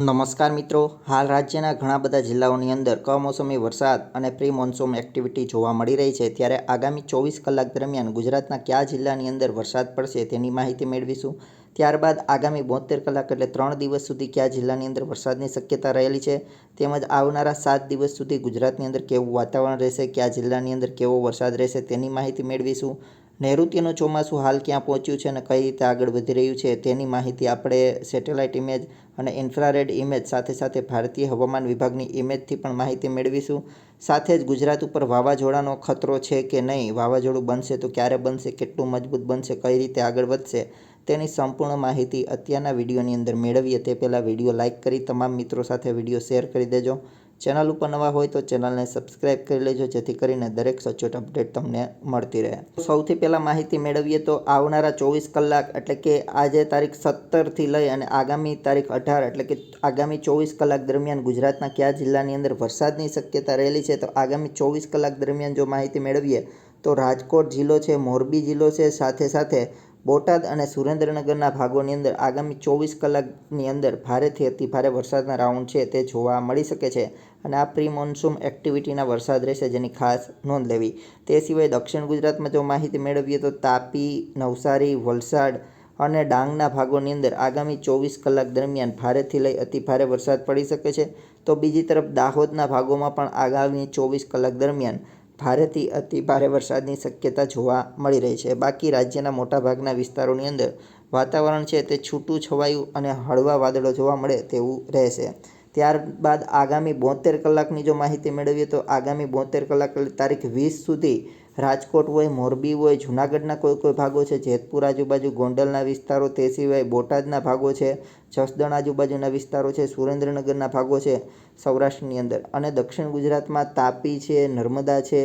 નમસ્કાર મિત્રો, હાલ રાજ્યના ઘણા બધા જિલ્લાઓની અંદર કમોસમી વરસાદ અને પ્રી મોન્સૂન એક્ટિવિટી જોવા મળી રહી છે. ત્યારે આગામી 24 કલાક દરમિયાન ગુજરાતના કયા જિલ્લાની અંદર વરસાદ પડશે તેની માહિતી મેળવીશું. ત્યારબાદ આગામી 72 કલાક એટલે 3 દિવસ સુધી કયા જિલ્લાની અંદર વરસાદની શક્યતા રહેલી છે, તેમજ આવનારા 7 દિવસ સુધી ગુજરાતની અંદર કેવું વાતાવરણ રહેશે, કયા જિલ્લાની અંદર કેવો વરસાદ રહેશે તેની માહિતી મેળવીશું. નૈઋત્યનું ચોમાસું હાલ ક્યાં પહોંચ્યું છે અને કઈ રીતે આગળ વધી રહ્યું છે તેની માહિતી આપણે સેટેલાઇટ ઇમેજ અને ઇન્ફ્રારેડ ઇમેજ સાથે ભારતીય હવામાન વિભાગની ઇમેજથી પણ માહિતી મેળવીશું. સાથે જ ગુજરાત ઉપર વાવાઝોડાનો ખતરો છે કે નહીં, વાવાઝોડું બનશે તો ક્યારે બનશે, કેટલું મજબૂત બનશે, કઈ રીતે આગળ વધશે તેની સંપૂર્ણ માહિતી અત્યારના વિડીયોની અંદર મેળવીએ તે પહેલાં વિડીયો લાઇક કરી તમામ મિત્રો સાથે વિડીયો શેર કરી દેજો. ચેનલ ઉપર નવા હોય તો ચેનલને સબસ્ક્રાઈબ કરી લેજો, જેથી કરીને દરેક સચોટ અપડેટ તમને મળતી રહે. સૌથી પહેલાં માહિતી મેળવીએ તો આવનારા 24 કલાક એટલે કે આજે તારીખ 17થી લઈ અને આગામી તારીખ 18 એટલે કે આગામી 24 કલાક દરમિયાન ગુજરાતના કયા જિલ્લાની અંદર વરસાદની શક્યતા રહેલી છે. તો આગામી 24 કલાક દરમિયાન જો માહિતી મેળવીએ તો રાજકોટ જિલ્લો છે, મોરબી જિલ્લો છે, સાથે બોટાદ અને સુરેન્દ્રનગરના ભાગોની અંદર આગામી 24 કલાકની અંદર ભારેથી અતિ ભારે વરસાદના રાઉન્ડ છે તે જોવા મળી શકે છે. અને આ પ્રી મોન્સૂન એક્ટિવિટીના વરસાદ રહેશે, જેની ખાસ નોંધ લેવી. તે સિવાય દક્ષિણ ગુજરાતમાં જો માહિતી મેળવીએ તો તાપી, નવસારી, વલસાડ અને ડાંગના ભાગોની અંદર આગામી 24 કલાક દરમિયાન ભારેથી લઈ અતિ ભારે વરસાદ પડી શકે છે. તો બીજી તરફ દાહોદના ભાગોમાં પણ આગામી 24 કલાક દરમિયાન ભારેથી અતિ ભારે વરસાદની શક્યતા જોવા મળી રહી છે. બાકી રાજ્યના મોટાભાગના વિસ્તારોની અંદર વાતાવરણ છે તે છૂટું છવાયું અને હળવા વાદળો જોવા મળે તેવું રહેશે. ત્યારબાદ આગામી 72 કલાકની જો માહિતી મેળવીએ તો આગામી 72 કલાક એટલે તારીખ 20 સુધી રાજકોટ હોય, મોરબી હોય, જૂનાગઢના કોઈ ભાગો છે, જેતપુર આજુબાજુ ગોંડલના વિસ્તારો, તે સિવાય બોટાદના ભાગો છે, જસદણ આજુબાજુના વિસ્તારો છે, સુરેન્દ્રનગરના ભાગો છે સૌરાષ્ટ્રની અંદર, અને દક્ષિણ ગુજરાતમાં તાપી છે, નર્મદા છે,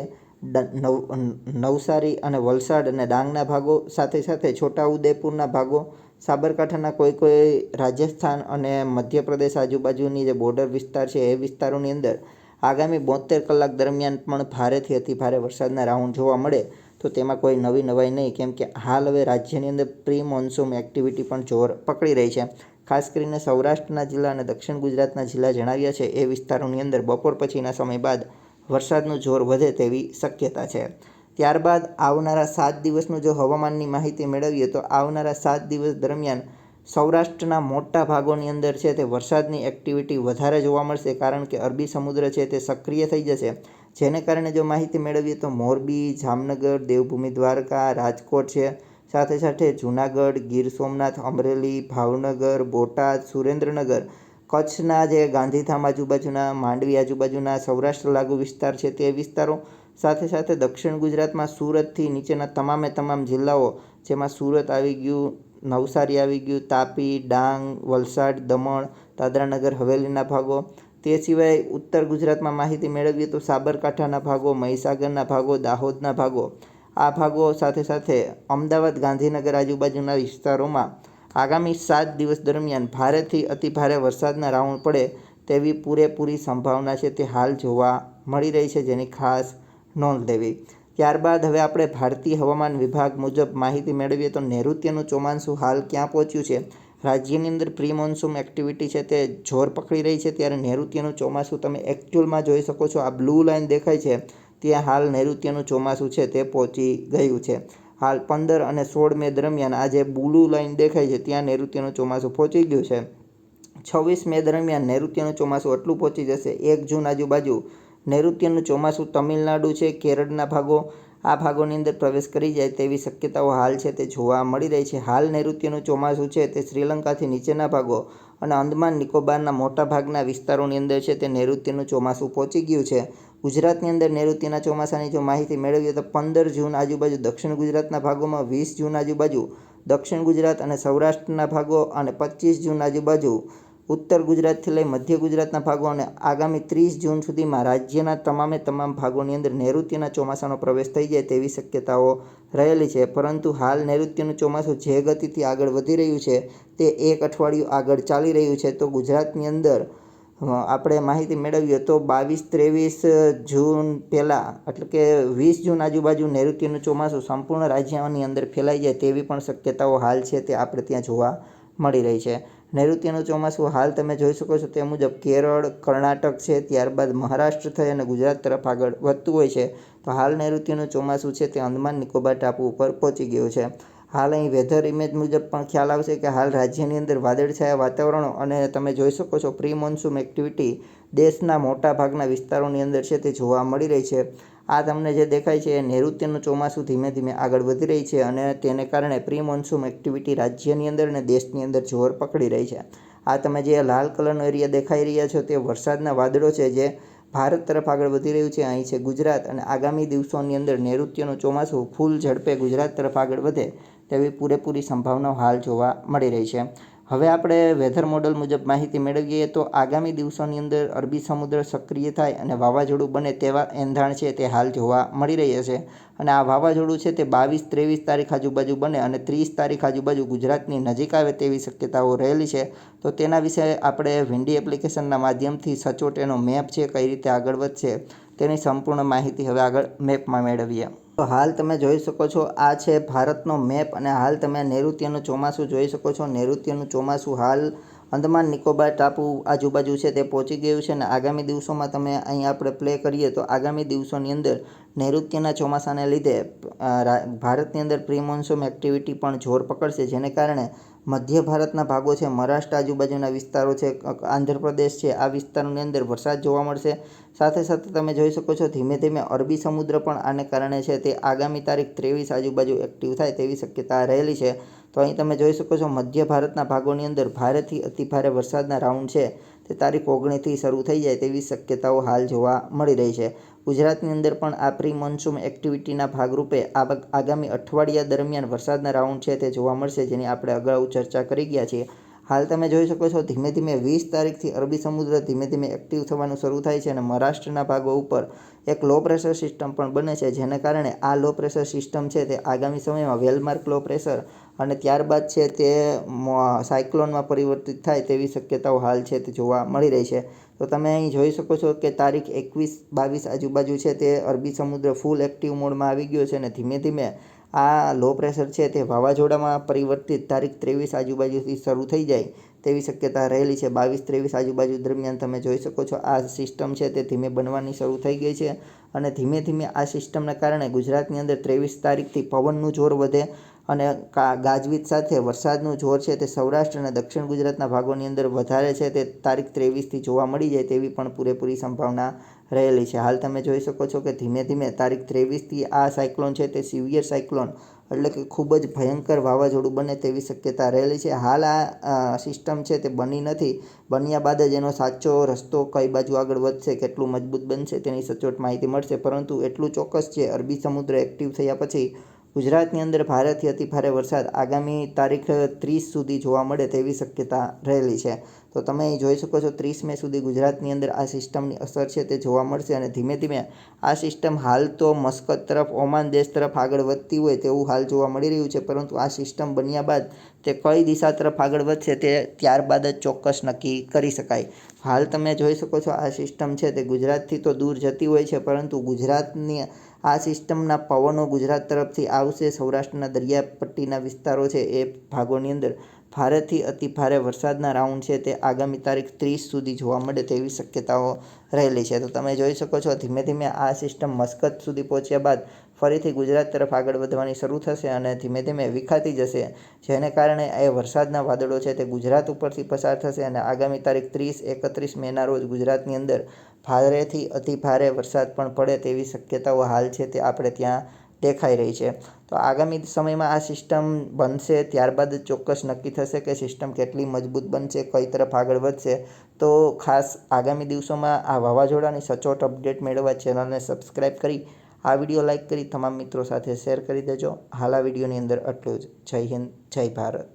નવસારી અને વલસાડ અને ડાંગના ભાગો, સાથે છોટાઉદેપુરના ભાગો, સાબરકાંઠાના કોઈ રાજસ્થાન અને મધ્યપ્રદેશ આજુબાજુની જે બોર્ડર વિસ્તાર છે એ વિસ્તારોની અંદર આગામી 72 કલાક દરમિયાન પણ ભારેથી અતિ ભારે વરસાદના રાઉન્ડ જોવા મળે. તો તેમાં કોઈ નવી નવાઈ નહીં, કેમ કે હાલ હવે રાજ્યની અંદર પ્રી મોન્સૂન એક્ટિવિટી પણ જોર પકડી રહી છે. ખાસ કરીને સૌરાષ્ટ્રના જિલ્લા અને દક્ષિણ ગુજરાતના જિલ્લા જણાવ્યા છે એ વિસ્તારોની અંદર બપોર પછીના સમય બાદ વરસાદનું જોર વધે તેવી શક્યતા છે. ત્યારબાદ આવનારા 7 દિવસનું જો હવામાનની માહિતી મેળવીએ તો આવનારા 7 દિવસ દરમિયાન સૌરાષ્ટ્રના મોટા ભાગોની અંદર છે તે વરસાદની એક્ટિવિટી વધારે જોવા મળશે, કારણ કે અરબી સમુદ્ર છે તે સક્રિય થઈ જશે. જેને કારણે જો માહિતી મેળવીએ તો મોરબી, જામનગર, દેવભૂમિ દ્વારકા, રાજકોટ છે, સાથે જૂનાગઢ, ગીર સોમનાથ, અમરેલી, ભાવનગર, બોટાદ, સુરેન્દ્રનગર, કચ્છના જે ગાંધીધામ આજુબાજુના, માંડવી આજુબાજુના સૌરાષ્ટ્ર લાગુ વિસ્તાર છે તે વિસ્તારો, સાથે દક્ષિણ ગુજરાતમાં સુરતથી નીચેના તમામ જિલ્લાઓ, જેમાં સુરત આવી ગયું, નવસારી આવી ગયું, તાપી, ડાંગ, વલસાડ, દમણ, દાદરાનગર હવેલીના ભાગો, તે સિવાય ઉત્તર ગુજરાતમાં માહિતી મેળવીએ તો સાબરકાંઠાના ભાગો, મહીસાગરના ભાગો, દાહોદના ભાગો, આ ભાગો સાથે અમદાવાદ, ગાંધીનગર આજુબાજુના વિસ્તારોમાં આગામી 7 દિવસ દરમિયાન ભારેથી અતિ ભારે વરસાદના રાઉન્ડ પડે તેવી પૂરેપૂરી સંભાવના છે તે હાલ જોવા મળી રહી છે, જેની ખાસ નોંધ લેવી. ત્યારબાદ હવે આપણે ભારતીય હવામાન વિભાગ મુજબ માહિતી મેળવીએ તો નૈઋત્યનું ચોમાસું હાલ ક્યાં પહોંચ્યું છે. રાજ્યની અંદર પ્રી મોન્સૂન એક્ટિવિટી છે તે જોર પકડી રહી છે, ત્યારે નૈઋત્યનું ચોમાસું તમે એકચ્યુઅલમાં જોઈ શકો છો. આ બ્લુ લાઇન દેખાય છે ત્યાં હાલ નૈઋત્યનું ચોમાસું છે તે પહોંચી ગયું છે. હાલ 15 અને 16 મે દરમિયાન આ જે બ્લુ લાઇન દેખાય છે ત્યાં નૈઋત્યનું ચોમાસું પહોંચી ગયું છે. 26 મે દરમિયાન નૈઋત્યનું ચોમાસું એટલું પહોંચી જશે. 1 જૂન આજુબાજુ નૈઋત્યનું ચોમાસું તમિલનાડુ છે, કેરળના ભાગો, આ ભાગોની અંદર પ્રવેશ કરી જાય તેવી શક્યતાઓ હાલ છે તે જોવા મળી રહી છે. હાલ નૈઋત્યનું ચોમાસું છે તે શ્રીલંકાથી નીચેના ભાગો અને અંદમાન નિકોબારના મોટા ભાગના વિસ્તારોની અંદર છે તે નૈઋત્યનું ચોમાસું પહોંચી ગયું છે. ગુજરાતની અંદર નૈઋત્યના ચોમાસાની જો માહિતી મેળવીએ તો 15 જૂન આજુબાજુ દક્ષિણ ગુજરાતના ભાગોમાં, 20 જૂન આજુબાજુ દક્ષિણ ગુજરાત અને સૌરાષ્ટ્રના ભાગો, અને 25 જૂન આજુબાજુ ઉત્તર ગુજરાતથી લઈ મધ્ય ગુજરાતના ભાગો, અને આગામી 30 જૂન સુધીમાં રાજ્યના તમામ ભાગોની અંદર નૈઋત્યના ચોમાસાનો પ્રવેશ થઈ જાય તેવી શક્યતાઓ રહેલી છે. પરંતુ હાલ નૈઋત્યનું ચોમાસું જે ગતિથી આગળ વધી રહ્યું છે તે એક અઠવાડિયું આગળ ચાલી રહ્યું છે. તો ગુજરાતની અંદર આપણે માહિતી મેળવીએ તો 22-23 જૂન પહેલાં એટલે કે 20 જૂન આજુબાજુ નૈઋત્યનું ચોમાસું સંપૂર્ણ રાજ્યની અંદર ફેલાઈ જાય તેવી પણ શક્યતાઓ હાલ છે તે આપણે ત્યાં જોવા મળી રહી છે. નૈઋત્યનું ચોમાસું હાલ તમે જોઈ શકો છો તે મુજબ કેરળ, કર્ણાટક છે, ત્યારબાદ મહારાષ્ટ્ર થઈ અને ગુજરાત તરફ આગળ વધતું હોય છે. તો હાલ નૈઋત્યનું ચોમાસું છે તે અંદમાન નિકોબાર ટાપુ ઉપર પહોંચી ગયું છે. હાલ અહીં વેધર ઇમેજ મુજબ પણ ખ્યાલ આવશે કે હાલ રાજ્યની અંદર વાદળછાયા વાતાવરણો અને તમે જોઈ શકો છો પ્રી મોન્સૂન એક્ટિવિટી દેશના મોટા ભાગના વિસ્તારોની અંદર છે તે જોવા મળી રહી છે. આ તમને જે દેખાય છે એ નૈઋત્યનું ચોમાસું ધીમે ધીમે આગળ વધી રહી છે અને તેને કારણે પ્રી મોન્સૂન એક્ટિવિટી રાજ્યની અંદર અને દેશની અંદર જોર પકડી રહી છે. આ તમે જે લાલ કલરનો એરિયા દેખાઈ રહ્યા છો તે વરસાદના વાદળો છે જે ભારત તરફ આગળ વધી રહ્યું છે. અહીં છે ગુજરાત અને આગામી દિવસોની અંદર નૈઋત્યનું ચોમાસું ફૂલ ઝડપે ગુજરાત તરફ આગળ વધે તેવી પૂરેપૂરી સંભાવનાઓ હાલ જોવા મળી રહી છે. હવે આપણે વેધર મોડલ મુજબ માહિતી મેળવીએ તો આગામી દિવસોની અંદર અરબી સમુદ્ર સક્રિય થાય અને વાવાઝોડું બને તેવા એંધાણ છે તે હાલ જોવા મળી રહ્યા છે. અને આ વાવાઝોડું છે તે 22-23 તારીખ આજુબાજુ બને અને 30 તારીખ આજુબાજુ ગુજરાતની નજીક આવે તેવી શક્યતાઓ રહેલી છે. તો તેના વિશે આપણે વિન્ડી એપ્લિકેશનના માધ્યમથી સચોટ એનો મેપ છે કઈ રીતે આગળ વધશે તેની સંપૂર્ણ માહિતી હવે આગળ મેપમાં મેળવીએ. તો હાલ તમે જોઈ શકો છો આ છે ભારતનો મેપ અને હાલ તમે નૈઋત્યનું ચોમાસું જોઈ શકો છો. નૈઋત્યનું ચોમાસું હાલ અંદમાન નિકોબાર ટાપુ આજુબાજુ છે તે પહોંચી ગયું છે અને આગામી દિવસોમાં તમે અહીં આપણે પ્લે કરીએ તો આગામી દિવસોની અંદર નૈઋત્યના ચોમાસાને લીધે ભારતની અંદર પ્રી મોન્સૂન એક્ટિવિટી પણ જોર પકડશે, જેને કારણે મધ્ય ભારતના ભાગો છે, મહારાષ્ટ્ર આજુબાજુના વિસ્તારો છે, આંધ્રપ્રદેશ છે, આ વિસ્તારોની અંદર વરસાદ જોવા મળશે. સાથે સાથે તમે જોઈ શકો છો ધીમે ધીમે અરબી સમુદ્ર પણ આને કારણે છે તે આગામી તારીખ 23 આજુબાજુ એક્ટિવ થાય તેવી શક્યતા રહેલી છે. તો અહીં તમે જોઈ શકો છો મધ્ય ભારતના ભાગોની અંદર ભારેથી અતિભારે વરસાદના રાઉન્ડ છે તે તારીખ 19થી શરૂ થઈ જાય તેવી શક્યતાઓ હાલ જોવા મળી રહી છે. ગુજરાતની અંદર પણ આ પ્રી મોન્સૂન એક્ટિવિટીના ભાગરૂપે આગામી અઠવાડિયા દરમિયાન વરસાદના રાઉન્ડ છે તે જોવા મળશે, જેની આપણે અગાઉ ચર્ચા કરી ગયા છીએ. હાલ તમે જોઈ શકો છો ધીમે ધીમે 20 તારીખથી અરબી સમુદ્ર ધીમે ધીમે એક્ટિવ થવાનું શરૂ થાય છે અને મહારાષ્ટ્રના ભાગો ઉપર એક લો પ્રેશર સિસ્ટમ પણ બને છે, જેને કારણે આ લો પ્રેશર સિસ્ટમ છે તે આગામી સમયમાં વેલમાર્ક લો પ્રેશર અને ત્યારબાદ છે તે સાયક્લોનમાં પરિવર્તિત થાય તેવી શક્યતાઓ હાલ છે તે જોવા મળી રહી છે. તો તમે અહીં જોઈ શકો છો કે તારીખ 21-22 આજુબાજુ છે તે અરબી સમુદ્ર ફૂલ એક્ટિવ મોડમાં આવી ગયો છે અને ધીમે ધીમે આ લો પ્રેશર છે તે વાવાઝોડામાં પરિવર્તિત તારીખ 23 આજુબાજુથી શરૂ થઈ જાય તેવી શક્યતા રહેલી છે. 22-23 આજુબાજુ દરમિયાન તમે જોઈ શકો છો આ સિસ્ટમ છે તે ધીમે બનવાની શરૂ થઈ ગઈ છે અને ધીમે ધીમે આ સિસ્ટમને કારણે ગુજરાતની અંદર 23 તારીખથી પવનનું જોર વધે અને ગાજવીજ સાથે વરસાદનું જોર છે તે સૌરાષ્ટ્ર અને દક્ષિણ ગુજરાતના ભાગોની અંદર વધારે છે તે તારીખ 23થી જોવા મળી જાય તેવી પણ પૂરેપૂરી સંભાવના રહેલી છે. હાલ તમે જોઈ શકો છો કે ધીમે ધીમે તારીખ 23થી આ સાયક્લોન છે તે સિવિયર સાયક્લોન એટલે કે ખૂબ જ ભયંકર વાવાઝોડું બને તેવી શક્યતા રહેલી છે. હાલ આ સિસ્ટમ છે તે બની નથી, બન્યા બાદ જ એનો સાચો રસ્તો કઈ બાજુ આગળ વધશે, કેટલું મજબૂત બનશે તેની સચોટ માહિતી મળશે. પરંતુ એટલું ચોક્કસ છે અરબી સમુદ્ર એક્ટિવ થયા પછી ગુજરાતની અંદર ભારેથી અતિભારે વરસાદ આગામી તારીખ 30 સુધી જોવા મળે તેવી શક્યતા રહેલી છે. તો તમે અહીં જોઈ શકો છો 30 મે સુધી ગુજરાતની અંદર આ સિસ્ટમની અસર છે તે જોવા મળશે અને ધીમે ધીમે આ સિસ્ટમ હાલ તો મસ્કત તરફ, ઓમાન દેશ તરફ આગળ વધતી હોય તેવું હાલ જોવા મળી રહ્યું છે. પરંતુ આ સિસ્ટમ બન્યા બાદ તે કઈ દિશા તરફ આગળ વધશે તે ત્યારબાદ જ ચોક્કસ નક્કી કરી શકાય. હાલ તમે જોઈ શકો છો આ સિસ્ટમ છે તે ગુજરાતથી તો દૂર જતી હોય છે, પરંતુ ગુજરાતની આ સિસ્ટમના પવનો ગુજરાત તરફથી આવશે. સૌરાષ્ટ્રના દરિયાપટ્ટીના વિસ્તારો છે એ ભાગોની અંદર ભારેથી અતિભારે વરસાદના રાઉન્ડ છે તે આગામી તારીખ 30 સુધી જોવા મળે તેવી શક્યતાઓ રહેલી છે. તો તમે જોઈ શકો છો ધીમે ધીમે આ સિસ્ટમ મસ્કત સુધી પહોંચ્યા બાદ ફરીથી ગુજરાત તરફ આગળ વધવાની શરૂ થશે અને ધીમે ધીમે વિખાતી જશે, જેને કારણે એ વરસાદના વાદળો છે તે ગુજરાત ઉપરથી પસાર થશે અને આગામી તારીખ 30-31 મેના રોજ ગુજરાતની અંદર ભારેથી અતિભારે વરસાદ પણ પડે તેવી શક્યતાઓ હાલ છે તે આપણે ત્યાં દેખાઈ રહી છે. તો આગામી સમયમાં આ સિસ્ટમ બનશે ત્યારબાદ જ ચોક્કસ નક્કી થશે કે સિસ્ટમ કેટલી મજબૂત બનશે, કઈ તરફ આગળ વધશે. તો ખાસ આગામી દિવસોમાં આ વાવાઝોડાની સચોટ અપડેટ મેળવવા ચેનલને સબસ્ક્રાઈબ કરી આ વિડીયો લાઇક કરી તમામ મિત્રો સાથે શેર કરી દેજો. હાલ આ વિડીયોની અંદર આટલું જ. જય હિન્દ, જય ભારત.